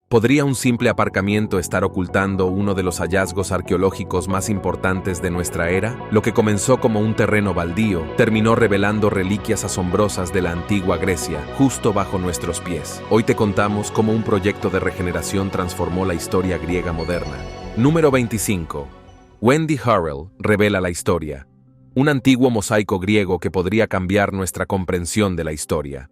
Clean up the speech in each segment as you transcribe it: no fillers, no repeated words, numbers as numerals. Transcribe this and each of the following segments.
¿Podría un simple aparcamiento estar ocultando uno de los hallazgos arqueológicos más importantes de nuestra era? Lo que comenzó como un terreno baldío terminó revelando reliquias asombrosas de la antigua Grecia, justo bajo nuestros pies. Hoy te contamos cómo un proyecto de regeneración transformó la historia griega moderna. Número 25. Wendy Harrell revela la historia. Un antiguo mosaico griego que podría cambiar nuestra comprensión de la historia.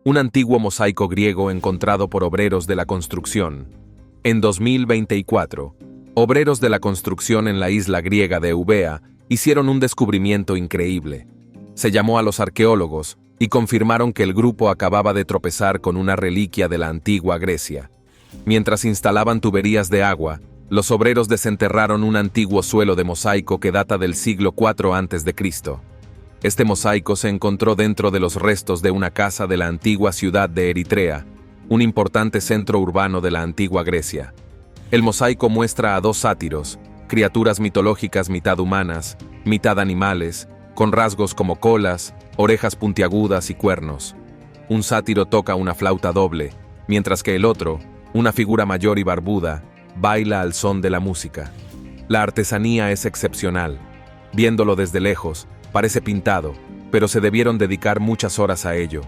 Un antiguo mosaico griego encontrado por obreros de la construcción. En 2024, obreros de la construcción en la isla griega de Eubea hicieron un descubrimiento increíble. Se llamó a los arqueólogos y confirmaron que el grupo acababa de tropezar con una reliquia de la antigua Grecia. Mientras instalaban tuberías de agua, los obreros desenterraron un antiguo suelo de mosaico que data del siglo IV a.C. Este mosaico se encontró dentro de los restos de una casa de la antigua ciudad de Eritrea, un importante centro urbano de la antigua Grecia. El mosaico muestra a dos sátiros, criaturas mitológicas mitad humanas, mitad animales, con rasgos como colas, orejas puntiagudas y cuernos. Un sátiro toca una flauta doble, mientras que el otro, una figura mayor y barbuda, baila al son de la música. La artesanía es excepcional. Viéndolo desde lejos, parece pintado, pero se debieron dedicar muchas horas a ello.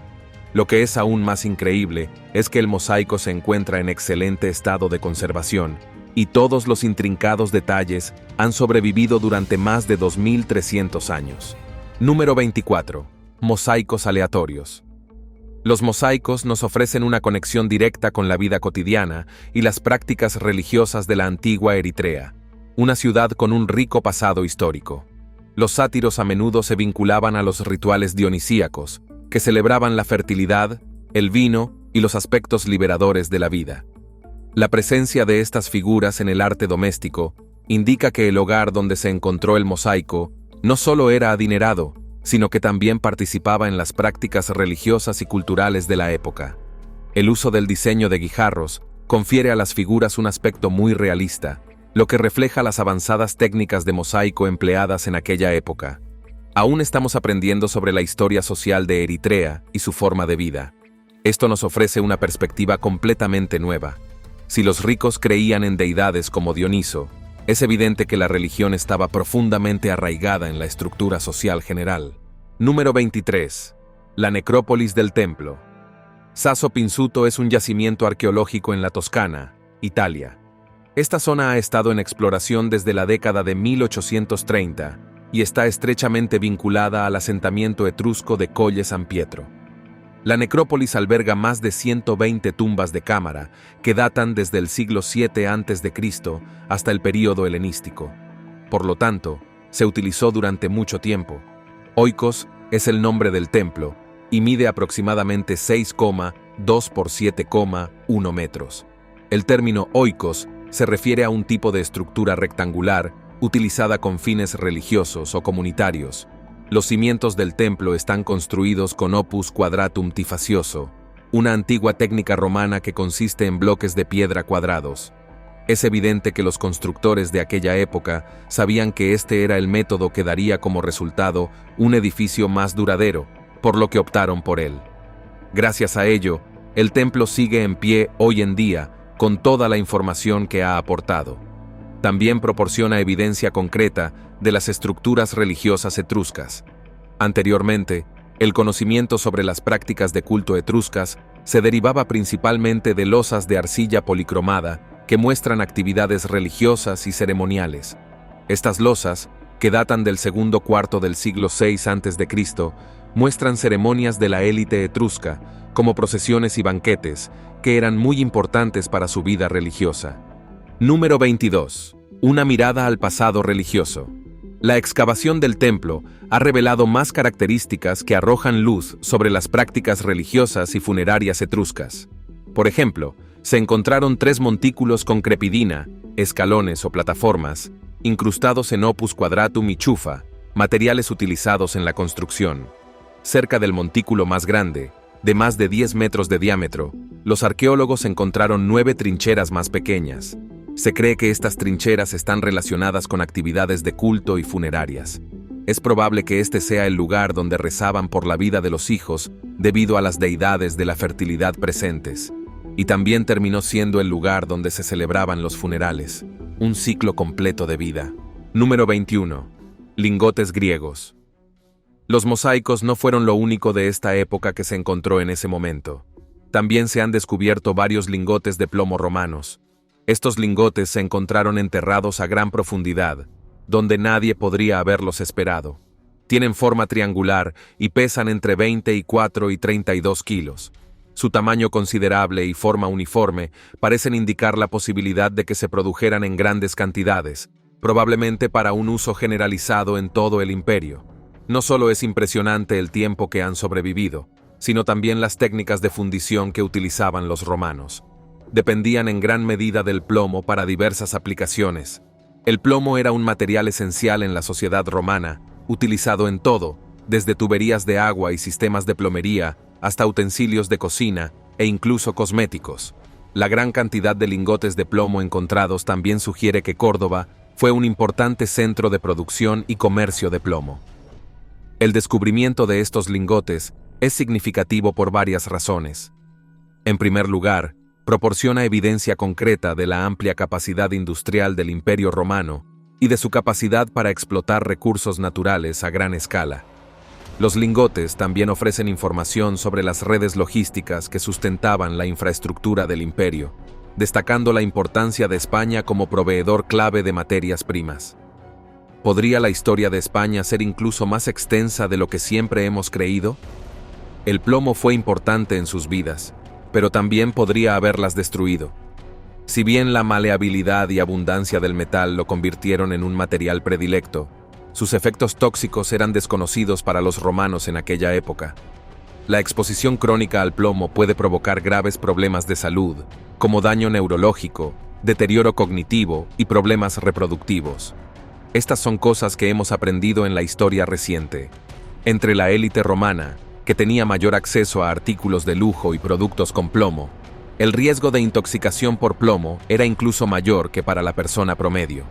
Lo que es aún más increíble es que el mosaico se encuentra en excelente estado de conservación, y todos los intrincados detalles han sobrevivido durante más de 2300 años. Número 24. Mosaicos aleatorios. Los mosaicos nos ofrecen una conexión directa con la vida cotidiana y las prácticas religiosas de la antigua Eritrea, una ciudad con un rico pasado histórico. Los sátiros a menudo se vinculaban a los rituales dionisíacos, que celebraban la fertilidad, el vino y los aspectos liberadores de la vida. La presencia de estas figuras en el arte doméstico indica que el hogar donde se encontró el mosaico no solo era adinerado, sino que también participaba en las prácticas religiosas y culturales de la época. El uso del diseño de guijarros confiere a las figuras un aspecto muy realista, lo que refleja las avanzadas técnicas de mosaico empleadas en aquella época. Aún estamos aprendiendo sobre la historia social de Eritrea y su forma de vida. Esto nos ofrece una perspectiva completamente nueva. Si los ricos creían en deidades como Dioniso, es evidente que la religión estaba profundamente arraigada en la estructura social general. Número 23. La necrópolis del templo. Sasso Pinsuto es un yacimiento arqueológico en la Toscana, Italia. Esta zona ha estado en exploración desde la década de 1830 y está estrechamente vinculada al asentamiento etrusco de Colle San Pietro. La necrópolis alberga más de 120 tumbas de cámara que datan desde el siglo VII a.C. hasta el período helenístico. Por lo tanto, se utilizó durante mucho tiempo. Oikos es el nombre del templo y mide aproximadamente 6,2 por 7,1 metros. El término oikos se refiere a un tipo de estructura rectangular utilizada con fines religiosos o comunitarios. Los cimientos del templo están construidos con opus quadratum tifacioso, una antigua técnica romana que consiste en bloques de piedra cuadrados. Es evidente que los constructores de aquella época sabían que este era el método que daría como resultado un edificio más duradero, por lo que optaron por él. Gracias a ello, el templo sigue en pie hoy en día, con toda la información que ha aportado. También proporciona evidencia concreta de las estructuras religiosas etruscas. Anteriormente, el conocimiento sobre las prácticas de culto etruscas se derivaba principalmente de losas de arcilla policromada que muestran actividades religiosas y ceremoniales. Estas losas, que datan del segundo cuarto del siglo VI a.C., muestran ceremonias de la élite etrusca, como procesiones y banquetes, que eran muy importantes para su vida religiosa. Número 22. Una mirada al pasado religioso. La excavación del templo ha revelado más características que arrojan luz sobre las prácticas religiosas y funerarias etruscas. Por ejemplo, se encontraron 3 montículos con crepidina, escalones o plataformas, incrustados en opus quadratum y chufa, materiales utilizados en la construcción. Cerca del montículo más grande, de más de 10 metros de diámetro, los arqueólogos encontraron 9 trincheras más pequeñas. Se cree que estas trincheras están relacionadas con actividades de culto y funerarias. Es probable que este sea el lugar donde rezaban por la vida de los hijos debido a las deidades de la fertilidad presentes. y también terminó siendo el lugar donde se celebraban los funerales, un ciclo completo de vida. Número 21. Lingotes griegos. Los mosaicos no fueron lo único de esta época que se encontró en ese momento. También se han descubierto varios lingotes de plomo romanos. Estos lingotes se encontraron enterrados a gran profundidad, donde nadie podría haberlos esperado. Tienen forma triangular y pesan entre 24 y 32 kilos. Su tamaño considerable y forma uniforme parecen indicar la posibilidad de que se produjeran en grandes cantidades, probablemente para un uso generalizado en todo el imperio. No solo es impresionante el tiempo que han sobrevivido, sino también las técnicas de fundición que utilizaban los romanos. Dependían en gran medida del plomo para diversas aplicaciones. El plomo era un material esencial en la sociedad romana, utilizado en todo, desde tuberías de agua y sistemas de plomería hasta utensilios de cocina e incluso cosméticos. La gran cantidad de lingotes de plomo encontrados también sugiere que Córdoba fue un importante centro de producción y comercio de plomo. El descubrimiento de estos lingotes es significativo por varias razones. En primer lugar, proporciona evidencia concreta de la amplia capacidad industrial del Imperio Romano y de su capacidad para explotar recursos naturales a gran escala. Los lingotes también ofrecen información sobre las redes logísticas que sustentaban la infraestructura del imperio, destacando la importancia de España como proveedor clave de materias primas. ¿Podría la historia de España ser incluso más extensa de lo que siempre hemos creído? El plomo fue importante en sus vidas, pero también podría haberlas destruido. Si bien la maleabilidad y abundancia del metal lo convirtieron en un material predilecto, sus efectos tóxicos eran desconocidos para los romanos en aquella época. La exposición crónica al plomo puede provocar graves problemas de salud, como daño neurológico, deterioro cognitivo y problemas reproductivos. Estas son cosas que hemos aprendido en la historia reciente. Entre la élite romana, que tenía mayor acceso a artículos de lujo y productos con plomo, el riesgo de intoxicación por plomo era incluso mayor que para la persona promedio.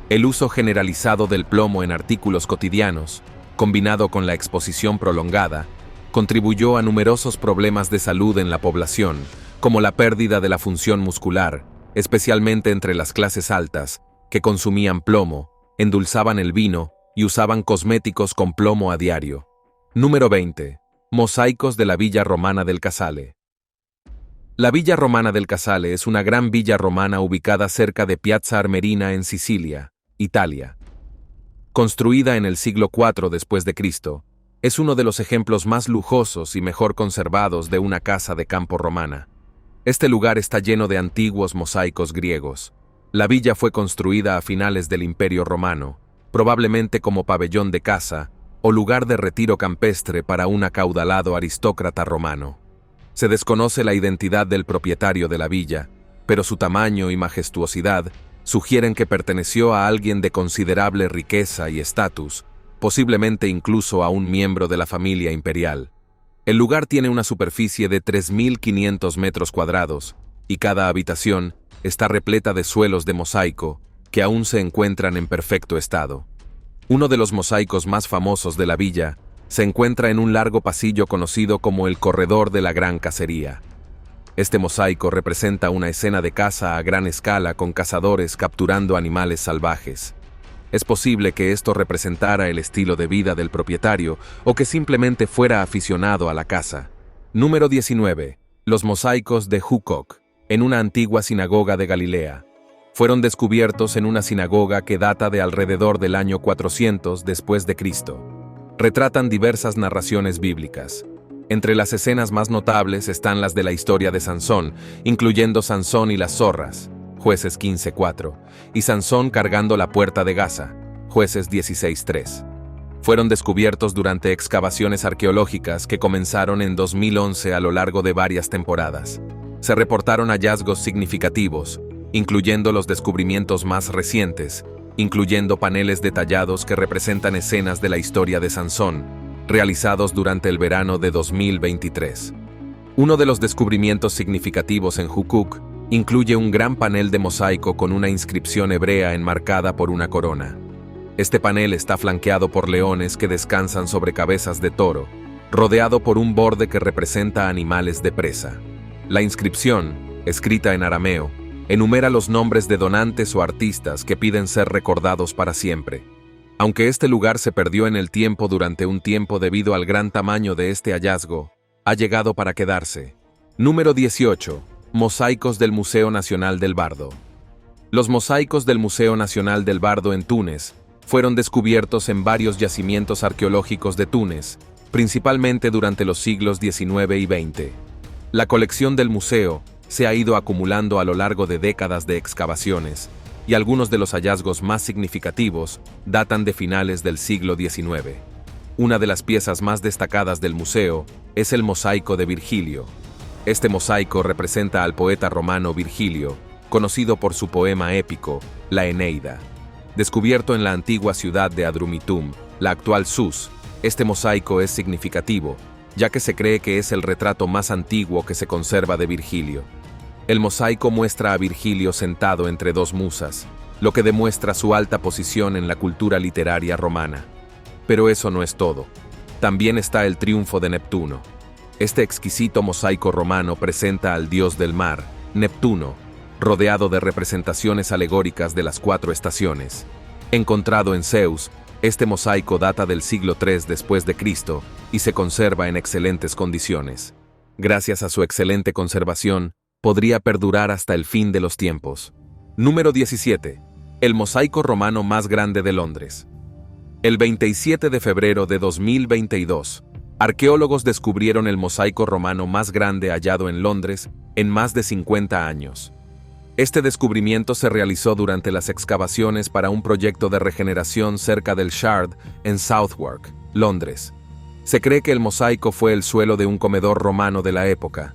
El uso generalizado del plomo en artículos cotidianos, combinado con la exposición prolongada, contribuyó a numerosos problemas de salud en la población, como la pérdida de la función muscular, especialmente entre las clases altas, que consumían plomo, endulzaban el vino y usaban cosméticos con plomo a diario. Número 20. Mosaicos de la Villa Romana del Casale. La Villa Romana del Casale es una gran villa romana ubicada cerca de Piazza Armerina en Sicilia, Italia. Construida en el siglo IV después de Cristo, es uno de los ejemplos más lujosos y mejor conservados de una casa de campo romana. Este lugar está lleno de antiguos mosaicos griegos. La villa fue construida a finales del Imperio Romano, probablemente como pabellón de caza o lugar de retiro campestre para un acaudalado aristócrata romano. Se desconoce la identidad del propietario de la villa, pero su tamaño y majestuosidad sugieren que perteneció a alguien de considerable riqueza y estatus, posiblemente incluso a un miembro de la familia imperial. El lugar tiene una superficie de 3.500 metros cuadrados, y cada habitación está repleta de suelos de mosaico que aún se encuentran en perfecto estado. Uno de los mosaicos más famosos de la villa se encuentra en un largo pasillo conocido como el Corredor de la Gran Cacería. Este mosaico representa una escena de caza a gran escala con cazadores capturando animales salvajes. Es posible que esto representara el estilo de vida del propietario o que simplemente fuera aficionado a la caza. Número 19. Los mosaicos de Hucoc, en una antigua sinagoga de Galilea. Fueron descubiertos en una sinagoga que data de alrededor del año 400 después de Cristo. Retratan diversas narraciones bíblicas. Entre las escenas más notables están las de la historia de Sansón, incluyendo Sansón y las zorras, Jueces 15:4, y Sansón cargando la puerta de Gaza, Jueces 16:3. Fueron descubiertos durante excavaciones arqueológicas que comenzaron en 2011 a lo largo de varias temporadas. Se reportaron hallazgos significativos, incluyendo los descubrimientos más recientes, incluyendo paneles detallados que representan escenas de la historia de Sansón, realizados durante el verano de 2023. Uno de los descubrimientos significativos en Hucoc incluye un gran panel de mosaico con una inscripción hebrea enmarcada por una corona. Este panel está flanqueado por leones que descansan sobre cabezas de toro, rodeado por un borde que representa animales de presa. La inscripción, escrita en arameo, enumera los nombres de donantes o artistas que piden ser recordados para siempre. Aunque este lugar se perdió en el tiempo durante un tiempo debido al gran tamaño de este hallazgo, ha llegado para quedarse. Número 18. Mosaicos del Museo Nacional del Bardo. Los mosaicos del Museo Nacional del Bardo en Túnez fueron descubiertos en varios yacimientos arqueológicos de Túnez, principalmente durante los siglos XIX y XX. La colección del museo se ha ido acumulando a lo largo de décadas de excavaciones, y algunos de los hallazgos más significativos datan de finales del siglo XIX. Una de las piezas más destacadas del museo es el mosaico de Virgilio. Este mosaico representa al poeta romano Virgilio, conocido por su poema épico, la Eneida. Descubierto en la antigua ciudad de Adrumitum, la actual Sus, este mosaico es significativo, ya que se cree que es el retrato más antiguo que se conserva de Virgilio. El mosaico muestra a Virgilio sentado entre dos musas, lo que demuestra su alta posición en la cultura literaria romana. Pero eso no es todo. También está el triunfo de Neptuno. Este exquisito mosaico romano presenta al dios del mar, Neptuno, rodeado de representaciones alegóricas de las 4 estaciones. Encontrado en Zeus, este mosaico data del siglo III después de Cristo y se conserva en excelentes condiciones. Gracias a su excelente conservación, podría perdurar hasta el fin de los tiempos. Número 17. El mosaico romano más grande de Londres. El 27 de febrero de 2022, arqueólogos descubrieron el mosaico romano más grande hallado en Londres en más de 50 años. Este descubrimiento se realizó durante las excavaciones para un proyecto de regeneración cerca del Shard, en Southwark, Londres. Se cree que el mosaico fue el suelo de un comedor romano de la época.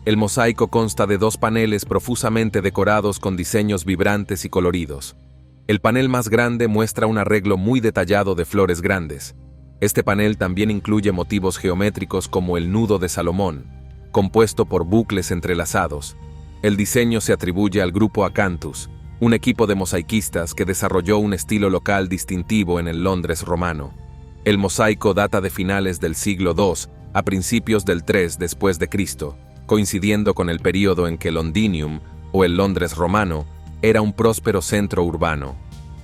El mosaico consta de 2 paneles profusamente decorados con diseños vibrantes y coloridos. El panel más grande muestra un arreglo muy detallado de flores grandes. Este panel también incluye motivos geométricos como el nudo de Salomón, compuesto por bucles entrelazados. El diseño se atribuye al grupo Acanthus, un equipo de mosaicistas que desarrolló un estilo local distintivo en el Londres romano. El mosaico data de finales del siglo II a principios del III después de Cristo, coincidiendo con el período en que Londinium, o el Londres romano, era un próspero centro urbano.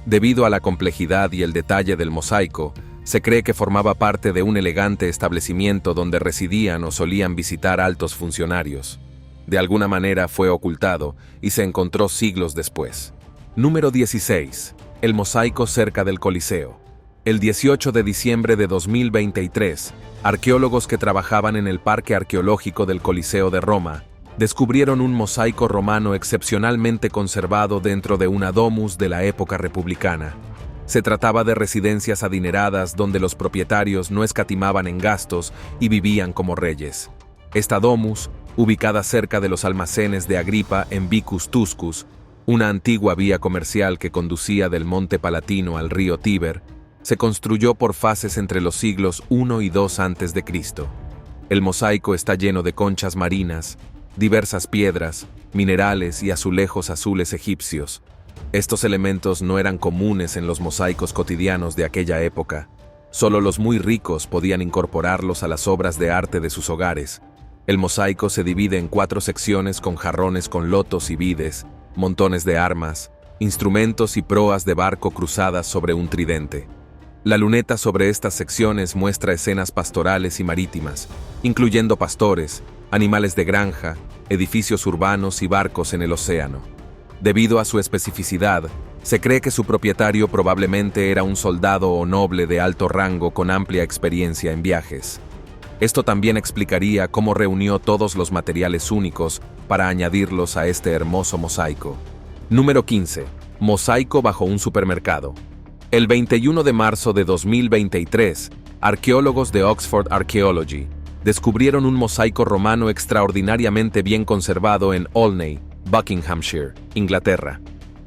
Debido a la complejidad y el detalle del mosaico, se cree que formaba parte de un elegante establecimiento donde residían o solían visitar altos funcionarios. De alguna manera fue ocultado y se encontró siglos después. Número 16. El mosaico cerca del Coliseo. El 18 de diciembre de 2023, arqueólogos que trabajaban en el Parque Arqueológico del Coliseo de Roma descubrieron un mosaico romano excepcionalmente conservado dentro de una domus de la época republicana. Se trataba de residencias adineradas donde los propietarios no escatimaban en gastos y vivían como reyes. Esta domus, ubicada cerca de los almacenes de Agripa en Vicus Tuscus, una antigua vía comercial que conducía del Monte Palatino al río Tíber, se construyó por fases entre los siglos I y II a.C. El mosaico está lleno de conchas marinas, diversas piedras, minerales y azulejos azules egipcios. Estos elementos no eran comunes en los mosaicos cotidianos de aquella época. Solo los muy ricos podían incorporarlos a las obras de arte de sus hogares. El mosaico se divide en 4 secciones con jarrones con lotos y vides, montones de armas, instrumentos y proas de barco cruzadas sobre un tridente. La luneta sobre estas secciones muestra escenas pastorales y marítimas, incluyendo pastores, animales de granja, edificios urbanos y barcos en el océano. Debido a su especificidad, se cree que su propietario probablemente era un soldado o noble de alto rango con amplia experiencia en viajes. Esto también explicaría cómo reunió todos los materiales únicos para añadirlos a este hermoso mosaico. Número 15. Mosaico bajo un supermercado. El 21 de marzo de 2023, arqueólogos de Oxford Archaeology descubrieron un mosaico romano extraordinariamente bien conservado en Olney, Buckinghamshire, Inglaterra.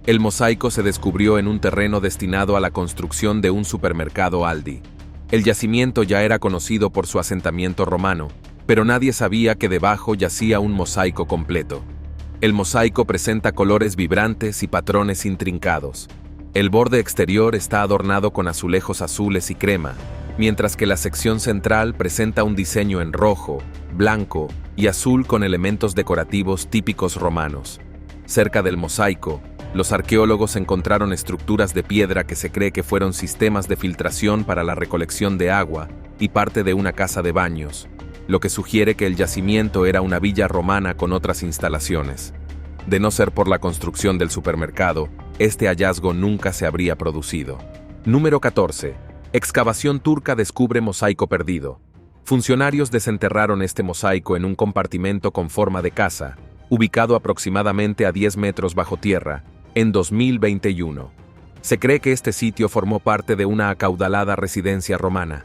El mosaico se descubrió en un terreno destinado a la construcción de un supermercado Aldi. El yacimiento ya era conocido por su asentamiento romano, pero nadie sabía que debajo yacía un mosaico completo. El mosaico presenta colores vibrantes y patrones intrincados. El borde exterior está adornado con azulejos azules y crema, mientras que la sección central presenta un diseño en rojo, blanco y azul con elementos decorativos típicos romanos. Cerca del mosaico, los arqueólogos encontraron estructuras de piedra que se cree que fueron sistemas de filtración para la recolección de agua y parte de una casa de baños, lo que sugiere que el yacimiento era una villa romana con otras instalaciones. De no ser por la construcción del supermercado, este hallazgo nunca se habría producido. Número 14. Excavación turca descubre mosaico perdido. Funcionarios desenterraron este mosaico en un compartimento con forma de casa, ubicado aproximadamente a 10 metros bajo tierra, en 2021. Se cree que este sitio formó parte de una acaudalada residencia romana.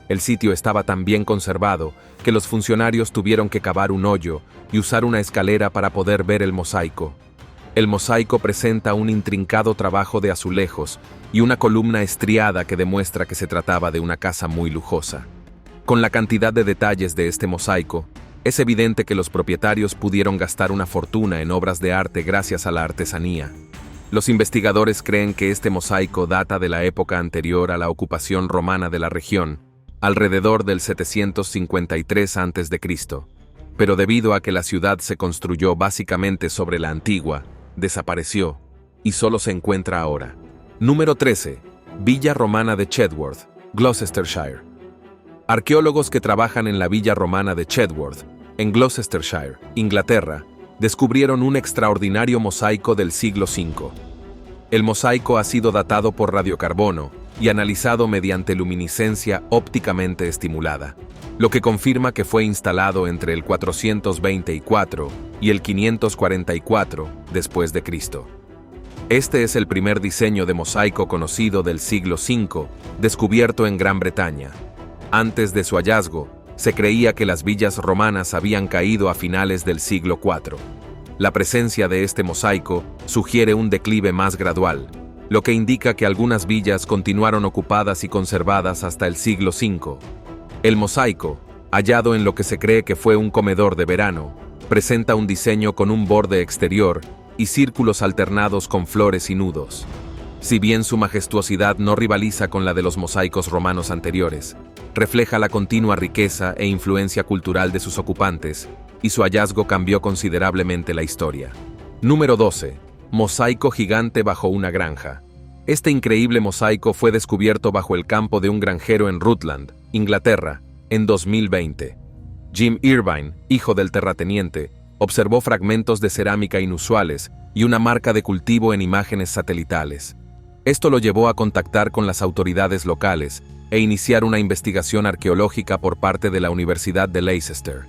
El sitio estaba tan bien conservado que los funcionarios tuvieron que cavar un hoyo y usar una escalera para poder ver el mosaico. El mosaico presenta un intrincado trabajo de azulejos y una columna estriada que demuestra que se trataba de una casa muy lujosa. Con la cantidad de detalles de este mosaico, es evidente que los propietarios pudieron gastar una fortuna en obras de arte gracias a la artesanía. Los investigadores creen que este mosaico data de la época anterior a la ocupación romana de la región, alrededor del 753 a.C., pero debido a que la ciudad se construyó básicamente sobre la antigua, desapareció y solo se encuentra ahora. Número 13. Villa romana de Chedworth, Gloucestershire. Arqueólogos que trabajan en la villa romana de Chedworth, en Gloucestershire, Inglaterra, descubrieron un extraordinario mosaico del siglo V. El mosaico ha sido datado por radiocarbono y analizado mediante luminiscencia ópticamente estimulada, lo que confirma que fue instalado entre el 424 y el 544 después de Cristo. Este es el primer diseño de mosaico conocido del siglo V, descubierto en Gran Bretaña. Antes de su hallazgo, se creía que las villas romanas habían caído a finales del siglo IV. La presencia de este mosaico sugiere un declive más gradual, lo que indica que algunas villas continuaron ocupadas y conservadas hasta el siglo V. El mosaico, hallado en lo que se cree que fue un comedor de verano, presenta un diseño con un borde exterior y círculos alternados con flores y nudos. Si bien su majestuosidad no rivaliza con la de los mosaicos romanos anteriores, refleja la continua riqueza e influencia cultural de sus ocupantes, y su hallazgo cambió considerablemente la historia. Número 12. Mosaico gigante bajo una granja. Este increíble mosaico fue descubierto bajo el campo de un granjero en Rutland, Inglaterra, en 2020. Jim Irvine, hijo del terrateniente, observó fragmentos de cerámica inusuales y una marca de cultivo en imágenes satelitales. Esto lo llevó a contactar con las autoridades locales e iniciar una investigación arqueológica por parte de la Universidad de Leicester.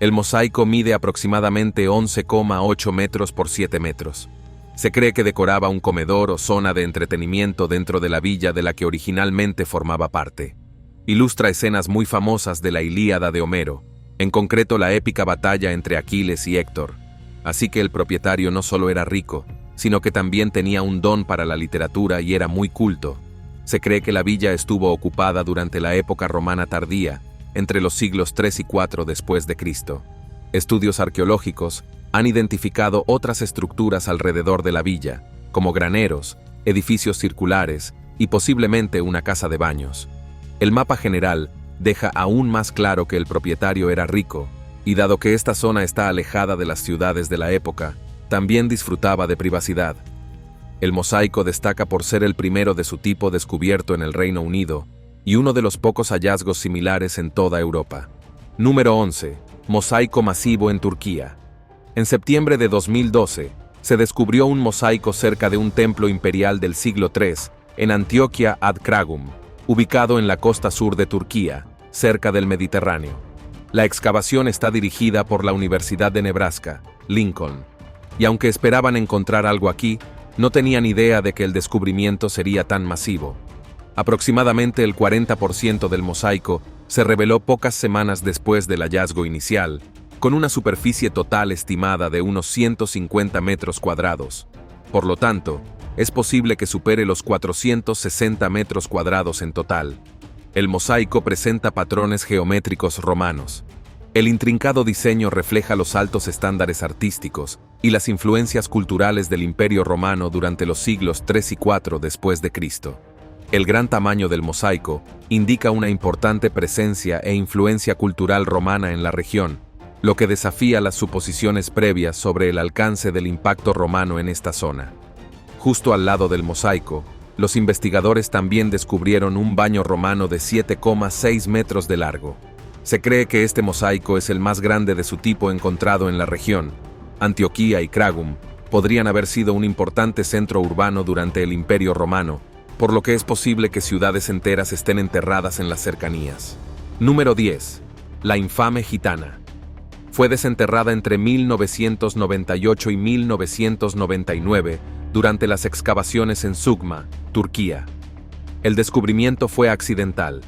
El mosaico mide aproximadamente 11,8 metros por 7 metros. Se cree que decoraba un comedor o zona de entretenimiento dentro de la villa de la que originalmente formaba parte. Ilustra escenas muy famosas de la Ilíada de Homero, en concreto la épica batalla entre Aquiles y Héctor. Así que el propietario no solo era rico, sino que también tenía un don para la literatura y era muy culto. Se cree que la villa estuvo ocupada durante la época romana tardía, entre los siglos III y IV después de Cristo. Estudios arqueológicos han identificado otras estructuras alrededor de la villa, como graneros, edificios circulares y posiblemente una casa de baños. El mapa general deja aún más claro que el propietario era rico, y dado que esta zona está alejada de las ciudades de la época, también disfrutaba de privacidad. El mosaico destaca por ser el primero de su tipo descubierto en el Reino Unido y uno de los pocos hallazgos similares en toda Europa. Número 11. Mosaico masivo en Turquía. En septiembre de 2012, se descubrió un mosaico cerca de un templo imperial del siglo III en Antioquia ad Kragum, ubicado en la costa sur de Turquía, cerca del Mediterráneo. La excavación está dirigida por la Universidad de Nebraska, Lincoln, y aunque esperaban encontrar algo aquí, no tenían idea de que el descubrimiento sería tan masivo. Aproximadamente el 40% del mosaico se reveló pocas semanas después del hallazgo inicial, con una superficie total estimada de unos 150 metros cuadrados. Por lo tanto, es posible que supere los 460 metros cuadrados en total. El mosaico presenta patrones geométricos romanos. El intrincado diseño refleja los altos estándares artísticos y las influencias culturales del Imperio Romano durante los siglos III y IV después de Cristo. El gran tamaño del mosaico indica una importante presencia e influencia cultural romana en la región, lo que desafía las suposiciones previas sobre el alcance del impacto romano en esta zona. Justo al lado del mosaico, los investigadores también descubrieron un baño romano de 7,6 metros de largo. Se cree que este mosaico es el más grande de su tipo encontrado en la región. Antioquía y Cragum podrían haber sido un importante centro urbano durante el Imperio Romano, por lo que es posible que ciudades enteras estén enterradas en las cercanías. Número 10. La infame gitana. Fue desenterrada entre 1998 y 1999 durante las excavaciones en Sugma, Turquía. El descubrimiento fue accidental.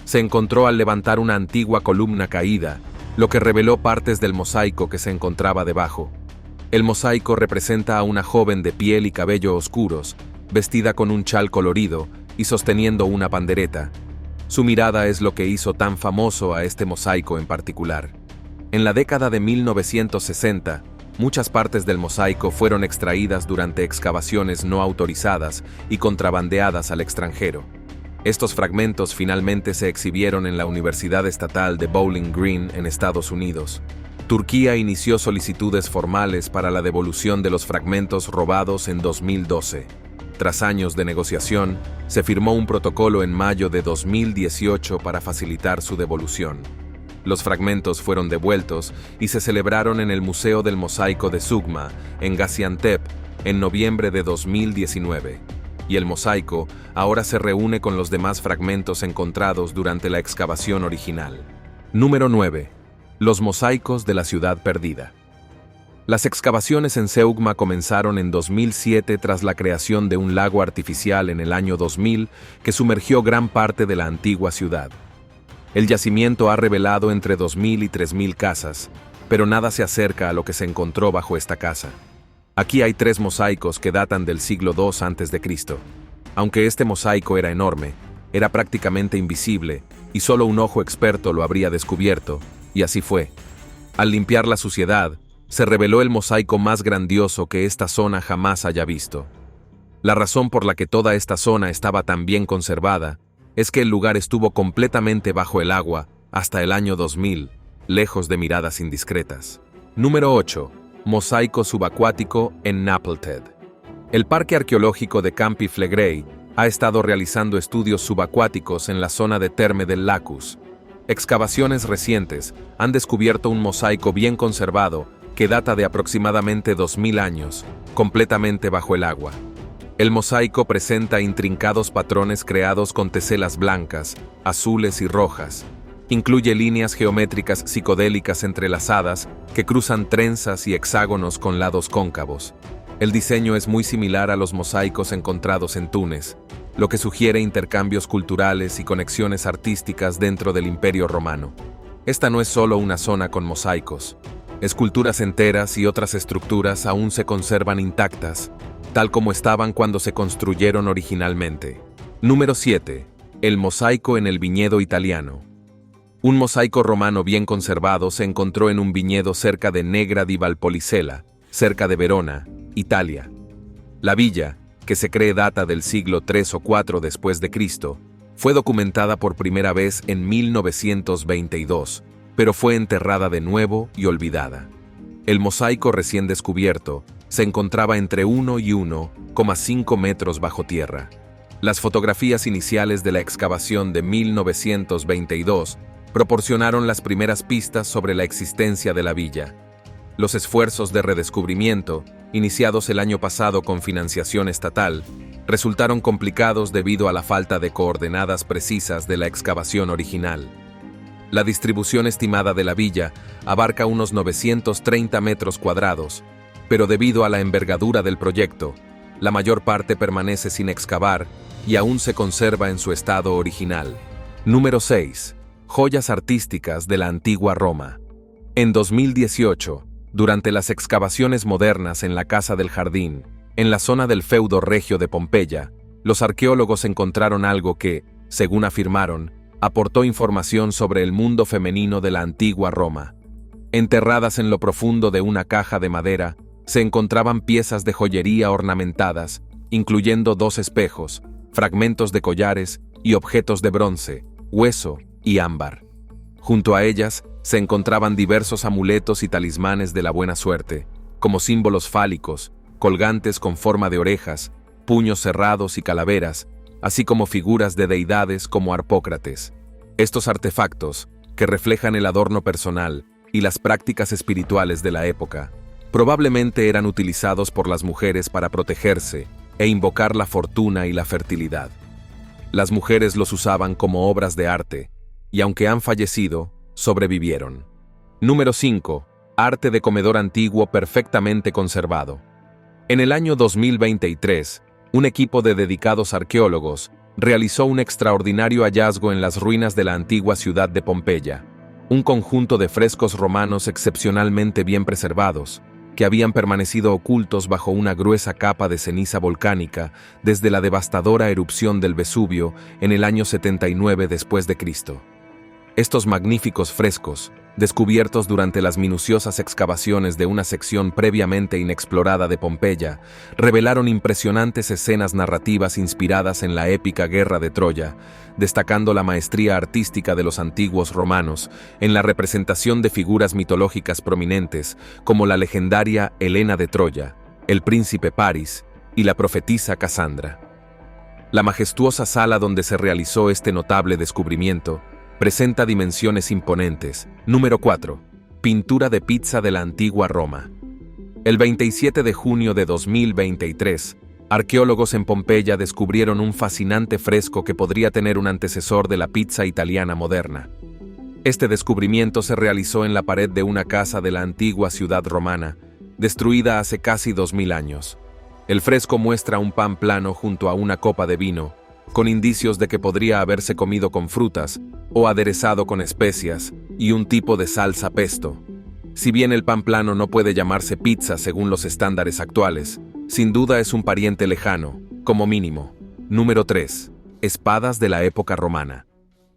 Se encontró al levantar una antigua columna caída, lo que reveló partes del mosaico que se encontraba debajo. El mosaico representa a una joven de piel y cabello oscuros, vestida con un chal colorido y sosteniendo una pandereta. Su mirada es lo que hizo tan famoso a este mosaico en particular. En la década de 1960, muchas partes del mosaico fueron extraídas durante excavaciones no autorizadas y contrabandeadas al extranjero. Estos fragmentos finalmente se exhibieron en la Universidad Estatal de Bowling Green en Estados Unidos. Turquía inició solicitudes formales para la devolución de los fragmentos robados en 2012. Tras años de negociación, se firmó un protocolo en mayo de 2018 para facilitar su devolución. Los fragmentos fueron devueltos y se celebraron en el Museo del Mosaico de Sugma, en Gaziantep, en noviembre de 2019. Y el mosaico ahora se reúne con los demás fragmentos encontrados durante la excavación original. Número 9. Los mosaicos de la ciudad perdida. Las excavaciones en Sugma comenzaron en 2007 tras la creación de un lago artificial en el año 2000 que sumergió gran parte de la antigua ciudad. El yacimiento ha revelado entre 2.000 y 3.000 casas, pero nada se acerca a lo que se encontró bajo esta casa. Aquí hay 3 mosaicos que datan del siglo II a.C. Aunque este mosaico era enorme, era prácticamente invisible y solo un ojo experto lo habría descubierto, y así fue. Al limpiar la suciedad, se reveló el mosaico más grandioso que esta zona jamás haya visto. La razón por la que toda esta zona estaba tan bien conservada es que el lugar estuvo completamente bajo el agua hasta el año 2000, lejos de miradas indiscretas. Número 8. Mosaico subacuático en Napleted. El Parque Arqueológico de Campi Flegrei ha estado realizando estudios subacuáticos en la zona de Terme del Lacus. Excavaciones recientes han descubierto un mosaico bien conservado que data de aproximadamente 2000 años, completamente bajo el agua. El mosaico presenta intrincados patrones creados con teselas blancas, azules y rojas. Incluye líneas geométricas psicodélicas entrelazadas que cruzan trenzas y hexágonos con lados cóncavos. El diseño es muy similar a los mosaicos encontrados en Túnez, lo que sugiere intercambios culturales y conexiones artísticas dentro del Imperio Romano. Esta no es solo una zona con mosaicos. Esculturas enteras y otras estructuras aún se conservan intactas, tal como estaban cuando se construyeron originalmente. Número 7. El mosaico en el viñedo italiano. Un mosaico romano bien conservado se encontró en un viñedo cerca de Negra di Valpolicella, cerca de Verona, Italia. La villa, que se cree data del siglo III o IV después de Cristo, fue documentada por primera vez en 1922, pero fue enterrada de nuevo y olvidada. El mosaico recién descubierto se encontraba entre 1 y 1,5 metros bajo tierra. Las fotografías iniciales de la excavación de 1922 proporcionaron las primeras pistas sobre la existencia de la villa. Los esfuerzos de redescubrimiento, iniciados el año pasado con financiación estatal, resultaron complicados debido a la falta de coordenadas precisas de la excavación original. La distribución estimada de la villa abarca unos 930 metros cuadrados, pero debido a la envergadura del proyecto, la mayor parte permanece sin excavar y aún se conserva en su estado original. Número 6. Joyas artísticas de la antigua Roma. En 2018, durante las excavaciones modernas en la Casa del Jardín, en la zona del feudo regio de Pompeya, los arqueólogos encontraron algo que, según afirmaron, aportó información sobre el mundo femenino de la antigua Roma. Enterradas en lo profundo de una caja de madera, se encontraban piezas de joyería ornamentadas, incluyendo 2 espejos, fragmentos de collares y objetos de bronce, hueso y ámbar. Junto a ellas se encontraban diversos amuletos y talismanes de la buena suerte, como símbolos fálicos, colgantes con forma de orejas, puños cerrados y calaveras, así como figuras de deidades como Harpócrates. Estos artefactos, que reflejan el adorno personal y las prácticas espirituales de la época, probablemente eran utilizados por las mujeres para protegerse e invocar la fortuna y la fertilidad. Las mujeres los usaban como obras de arte, y aunque han fallecido, sobrevivieron. Número 5. Arte de comedor antiguo perfectamente conservado. En el año 2023, un equipo de dedicados arqueólogos realizó un extraordinario hallazgo en las ruinas de la antigua ciudad de Pompeya, un conjunto de frescos romanos excepcionalmente bien preservados, que habían permanecido ocultos bajo una gruesa capa de ceniza volcánica desde la devastadora erupción del Vesubio en el año 79 después de Cristo. Estos magníficos frescos, descubiertos durante las minuciosas excavaciones de una sección previamente inexplorada de Pompeya, revelaron impresionantes escenas narrativas inspiradas en la épica guerra de Troya, destacando la maestría artística de los antiguos romanos en la representación de figuras mitológicas prominentes como la legendaria Helena de Troya, el príncipe Paris y la profetisa Casandra. La majestuosa sala donde se realizó este notable descubrimiento presenta dimensiones imponentes. Número 4. Pintura de pizza de la antigua Roma. El 27 de junio de 2023, arqueólogos en Pompeya descubrieron un fascinante fresco que podría tener un antecesor de la pizza italiana moderna. Este descubrimiento se realizó en la pared de una casa de la antigua ciudad romana, destruida hace casi 2000 años. El fresco muestra un pan plano junto a una copa de vino, con indicios de que podría haberse comido con frutas o aderezado con especias y un tipo de salsa pesto. Si bien el pan plano no puede llamarse pizza según los estándares actuales, sin duda es un pariente lejano, como mínimo. Número 3. Espadas de la época romana.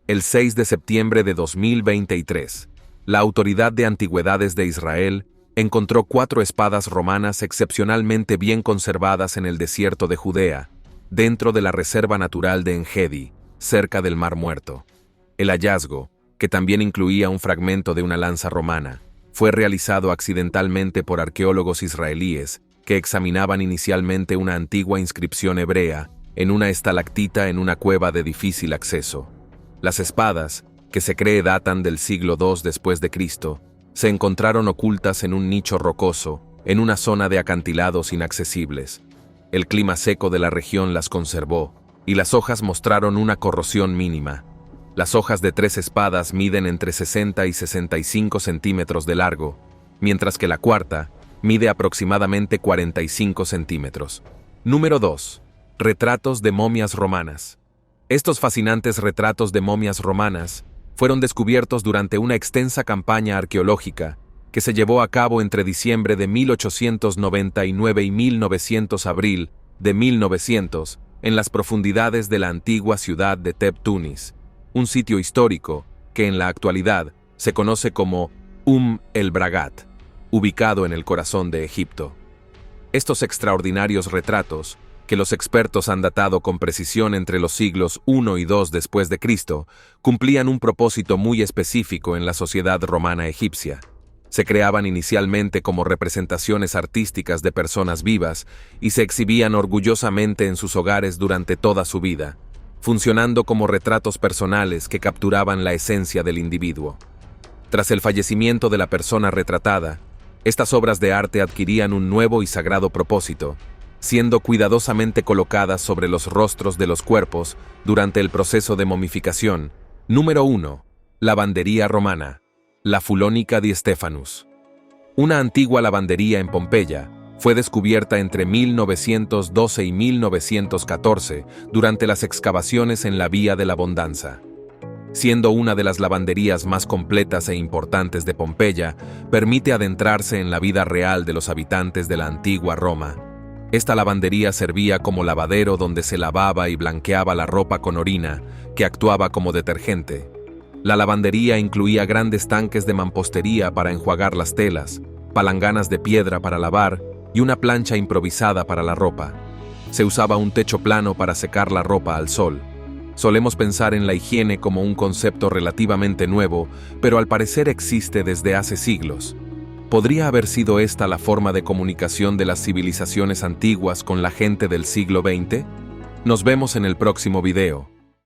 El 6 de septiembre de 2023, la Autoridad de Antigüedades de Israel encontró 4 espadas romanas excepcionalmente bien conservadas en el desierto de Judea, dentro de la Reserva Natural de Engedi, cerca del Mar Muerto. El hallazgo, que también incluía un fragmento de una lanza romana, fue realizado accidentalmente por arqueólogos israelíes que examinaban inicialmente una antigua inscripción hebrea en una estalactita en una cueva de difícil acceso. Las espadas, que se cree datan del siglo II después de Cristo, se encontraron ocultas en un nicho rocoso, en una zona de acantilados inaccesibles. El clima seco de la región las conservó, y las hojas mostraron una corrosión mínima. Las hojas de 3 espadas miden entre 60 y 65 centímetros de largo, mientras que la cuarta mide aproximadamente 45 centímetros. Número 2. Retratos de momias romanas. Estos fascinantes retratos de momias romanas fueron descubiertos durante una extensa campaña arqueológica que se llevó a cabo entre diciembre de 1899 y 1900 abril de 1900 en las profundidades de la antigua ciudad de Teb Tunis, un sitio histórico que en la actualidad se conoce como el Bragat, ubicado en el corazón de Egipto. Estos extraordinarios retratos, que los expertos han datado con precisión entre los siglos I y II después de Cristo, cumplían un propósito muy específico en la sociedad romana egipcia. Se creaban inicialmente como representaciones artísticas de personas vivas y se exhibían orgullosamente en sus hogares durante toda su vida, funcionando como retratos personales que capturaban la esencia del individuo. Tras el fallecimiento de la persona retratada, estas obras de arte adquirían un nuevo y sagrado propósito, siendo cuidadosamente colocadas sobre los rostros de los cuerpos durante el proceso de momificación. Número 1. Lavandería romana. La Fulónica di Stephanus. Una antigua lavandería en Pompeya fue descubierta entre 1912 y 1914 durante las excavaciones en la Vía de la Abundanza. Siendo una de las lavanderías más completas e importantes de Pompeya, permite adentrarse en la vida real de los habitantes de la antigua Roma. Esta lavandería servía como lavadero donde se lavaba y blanqueaba la ropa con orina, que actuaba como detergente. La lavandería incluía grandes tanques de mampostería para enjuagar las telas, palanganas de piedra para lavar y una plancha improvisada para la ropa. Se usaba un techo plano para secar la ropa al sol. Solemos pensar en la higiene como un concepto relativamente nuevo, pero al parecer existe desde hace siglos. ¿Podría haber sido esta la forma de comunicación de las civilizaciones antiguas con la gente del siglo XX? Nos vemos en el próximo video.